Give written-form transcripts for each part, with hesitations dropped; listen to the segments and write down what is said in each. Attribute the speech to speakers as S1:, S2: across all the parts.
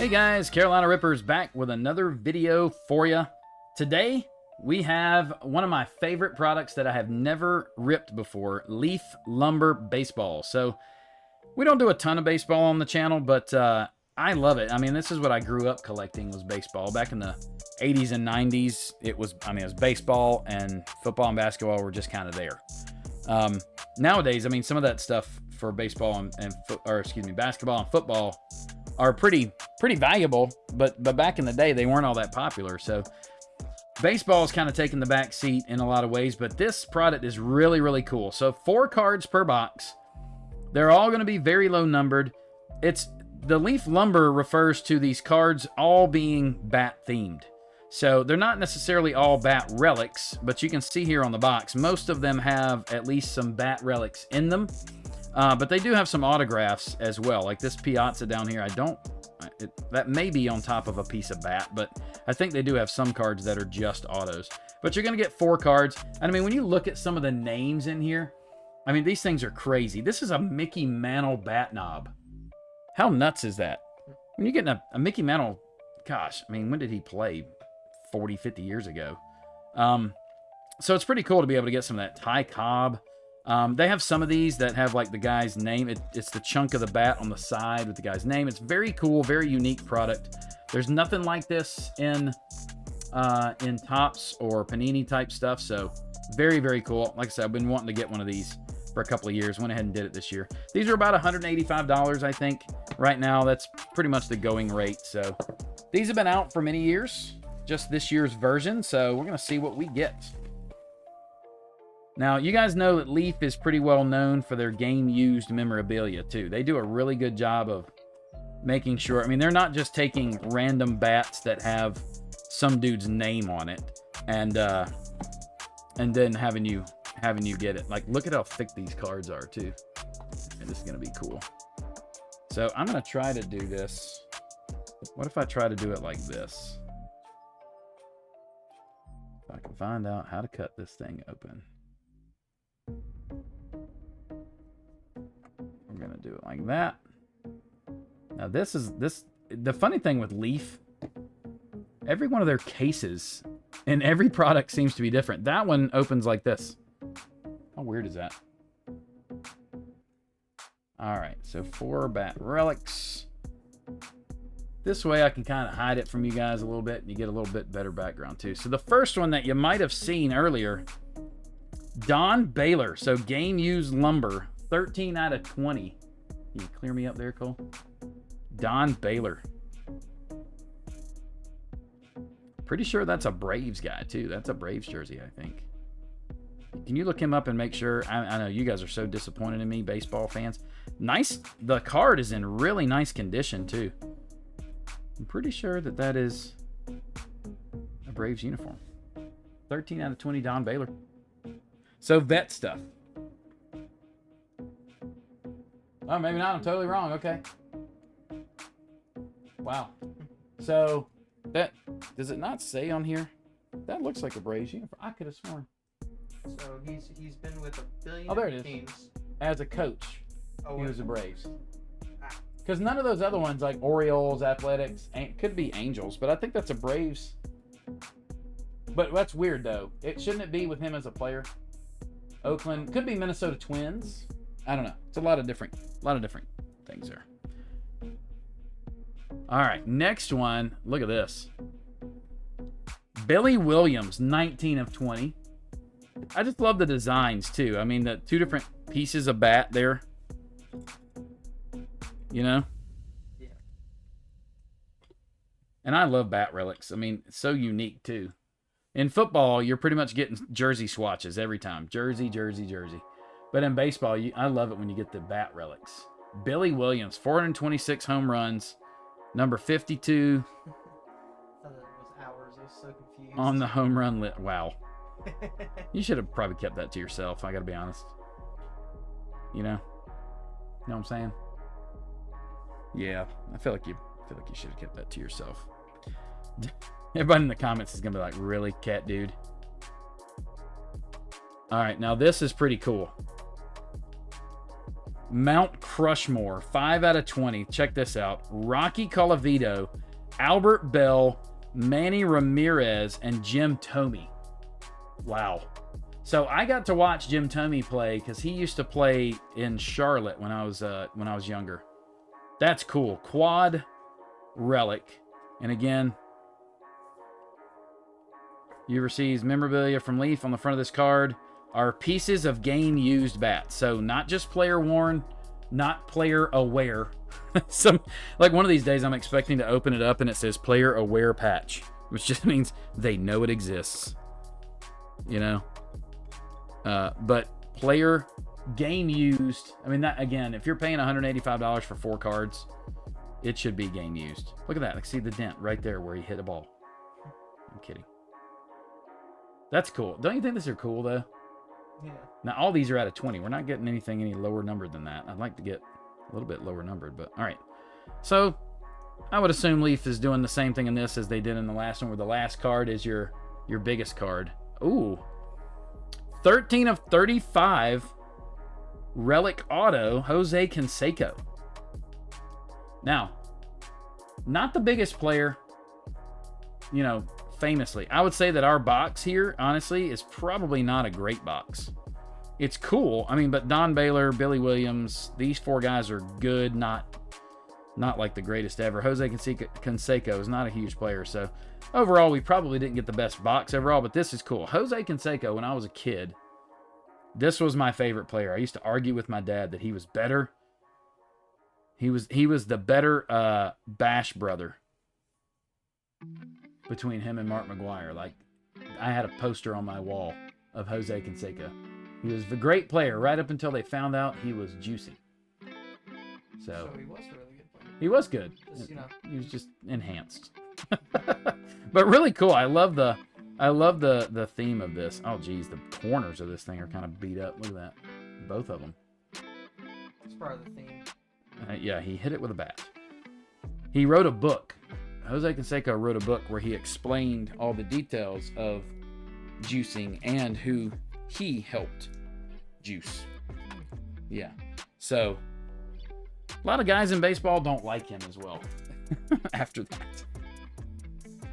S1: Hey guys, Carolina Rippers back with another video for you. Today we have one of my favorite products that I have never ripped before, Leaf Lumber Baseball. So we don't do a ton of baseball on the channel, but I love it. I mean, this is what I grew up collecting, was baseball. Back in the 80s and 90s, it was baseball, and football and basketball were just kind of there. Nowadays, I mean, some of that stuff for baseball and basketball and football are pretty valuable, but back in the day they weren't all that popular. So baseball is kind of taking the back seat in a lot of ways, but this product is really cool. So 4 cards per box. They're all going to be very low numbered. The Leaf Lumber refers to these cards all being bat themed. So they're not necessarily all bat relics, but you can see here on the box, most of them have at least some bat relics in them. But they do have some autographs as well, like this Piazza down here. That may be on top of a piece of bat, but I think they do have some cards that are just autos. But you're going to get 4 cards. And I mean, when you look at some of the names in here, I mean, these things are crazy. This is a Mickey Mantle bat knob. How nuts is that? When you're getting a Mickey Mantle, gosh, I mean, when did he play? 40, 50 years ago. So it's pretty cool to be able to get some of that. Ty Cobb. They have some of these that have like the guy's name. It's the chunk of the bat on the side with the guy's name. It's very cool, very unique product. There's nothing like this in Topps or Panini type stuff. So very cool. Like I said, I've been wanting to get one of these for a couple of years. Went ahead and did it this year. These are about $185, I think. Right now, that's pretty much the going rate. So these have been out for many years. Just this year's version. So we're going to see what we get. Now, you guys know that Leaf is pretty well known for their game-used memorabilia, too. They do a really good job of making sure... I mean, they're not just taking random bats that have some dude's name on it and then having you get it. Like, look at how thick these cards are, too. And this is going to be cool. So, I'm going to try to do this. What if I try to do it like this? If I can find out how to cut this thing open. We're gonna do it like that. Now the funny thing with Leaf, every one of their cases and every product seems to be different. That one opens like this. How weird is that? Alright, so 4 bat relics. This way I can kind of hide it from you guys a little bit, and you get a little bit better background too. So the first one that you might have seen earlier, Don Baylor. So game used lumber, 13 out of 20. Can you clear me up there, Cole? Don Baylor. Pretty sure that's a Braves guy too. That's a Braves jersey, I think. Can you look him up and make sure? I know you guys are so disappointed in me, baseball fans. Nice. The card is in really nice condition too. I'm pretty sure that is a Braves uniform. 13 out of 20 Don Baylor. So vet stuff. Oh, maybe not. I'm totally wrong. Okay. Wow. So that, does it not say on here? That looks like a Braves uniform. I could have sworn.
S2: So he's been with a billion
S1: there it is.
S2: teams.
S1: As a coach, he was a Braves.
S2: Ah.
S1: Because none of those other ones, like Orioles, Athletics, could be Angels, but I think that's a Braves. But that's weird though. Shouldn't it be with him as a player? Oakland, could be Minnesota Twins. I don't know. It's a lot of different things there. All right, next one. Look at this. Billy Williams, 19 of 20. I just love the designs too. I mean, the 2 different pieces of bat there. You know?
S2: Yeah.
S1: And I love bat relics. I mean, it's so unique too. In football, you're pretty much getting jersey swatches every time. Jersey. But in baseball, I love it when you get the bat relics. Billy Williams, 426 home runs, number 52
S2: I thought it was ours. I was so confused.
S1: on the home run list. Wow. You should have probably kept that to yourself. I got to be honest. You know what I'm saying? Yeah, I feel like you should have kept that to yourself. Everybody in the comments is gonna be like, really, cat dude? All right, now this is pretty cool. Mount Crushmore, 5 out of 20. Check this out. Rocky Colavito, Albert Bell, Manny Ramirez, and Jim Thome. Wow. So I got to watch Jim Thome play because he used to play in Charlotte when I was younger. That's cool. Quad relic. And again, overseas memorabilia from Leaf on the front of this card are pieces of game-used bats. So not just player-worn, not player-aware. Like one of these days I'm expecting to open it up and it says player-aware patch, which just means they know it exists. You know? But player game-used, I mean, that again, if you're paying $185 for 4 cards, it should be game-used. Look at that. Like, see the dent right there where he hit a ball. I'm kidding. That's cool. Don't you think these are cool, though?
S2: Yeah.
S1: Now, all these are out of 20. We're not getting anything any lower numbered than that. I'd like to get a little bit lower numbered, but all right. So, I would assume Leaf is doing the same thing in this as they did in the last one, where the last card is your biggest card. Ooh. 13 of 35. Relic Auto, Jose Canseco. Now, not the biggest player, you know, famously. I would say that our box here, honestly, is probably not a great box. It's cool. I mean, but Don Baylor, Billy Williams, these 4 guys are good, not like the greatest ever. Jose Canseco is not a huge player, so overall, we probably didn't get the best box overall, but this is cool. Jose Canseco, when I was a kid, this was my favorite player. I used to argue with my dad that he was better. He was the better Bash brother between him and Mark McGwire. Like, I had a poster on my wall of Jose Canseco. He was the great player right up until they found out he was juicy. So
S2: he was a really good player.
S1: He was good.
S2: Just, you know.
S1: He was just enhanced. But really cool. I love the theme of this. Oh geez, the corners of this thing are kind of beat up. Look at that. Both of them.
S2: It's part of the theme.
S1: Yeah, he hit it with a bat. He wrote a book. Jose Canseco wrote a book where he explained all the details of juicing and who he helped juice. Yeah. So, a lot of guys in baseball don't like him as well after that.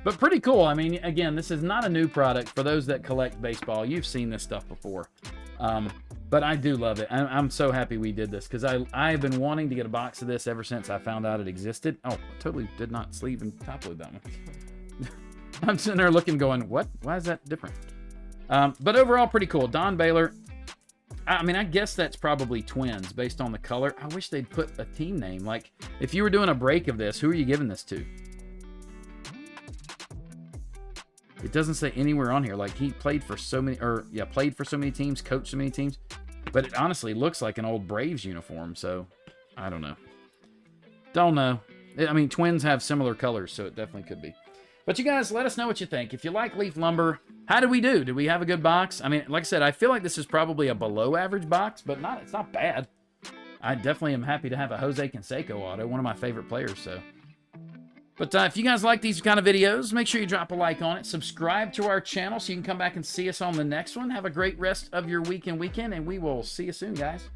S1: But pretty cool. I mean, again, this is not a new product for those that collect baseball. You've seen this stuff before. But I do love it. I'm so happy we did this because I've been wanting to get a box of this ever since I found out it existed. Oh, I totally did not sleeve and top load that one. I'm sitting there looking going, what? Why is that different? But overall, pretty cool. Don Baylor. I mean, I guess that's probably Twins based on the color. I wish they'd put a team name. Like, if you were doing a break of this, who are you giving this to? It doesn't say anywhere on here. Like, he played for so many, played for so many teams, coached so many teams. But it honestly looks like an old Braves uniform, so I don't know. Don't know. I mean, Twins have similar colors, so it definitely could be. But you guys, let us know what you think. If you like Leaf Lumber, how did we do? Did we have a good box? I mean, like I said, I feel like this is probably a below average box, but it's not bad. I definitely am happy to have a Jose Canseco auto, one of my favorite players, so. But if you guys like these kind of videos, make sure you drop a like on it. Subscribe to our channel so you can come back and see us on the next one. Have a great rest of your week and weekend, and we will see you soon, guys.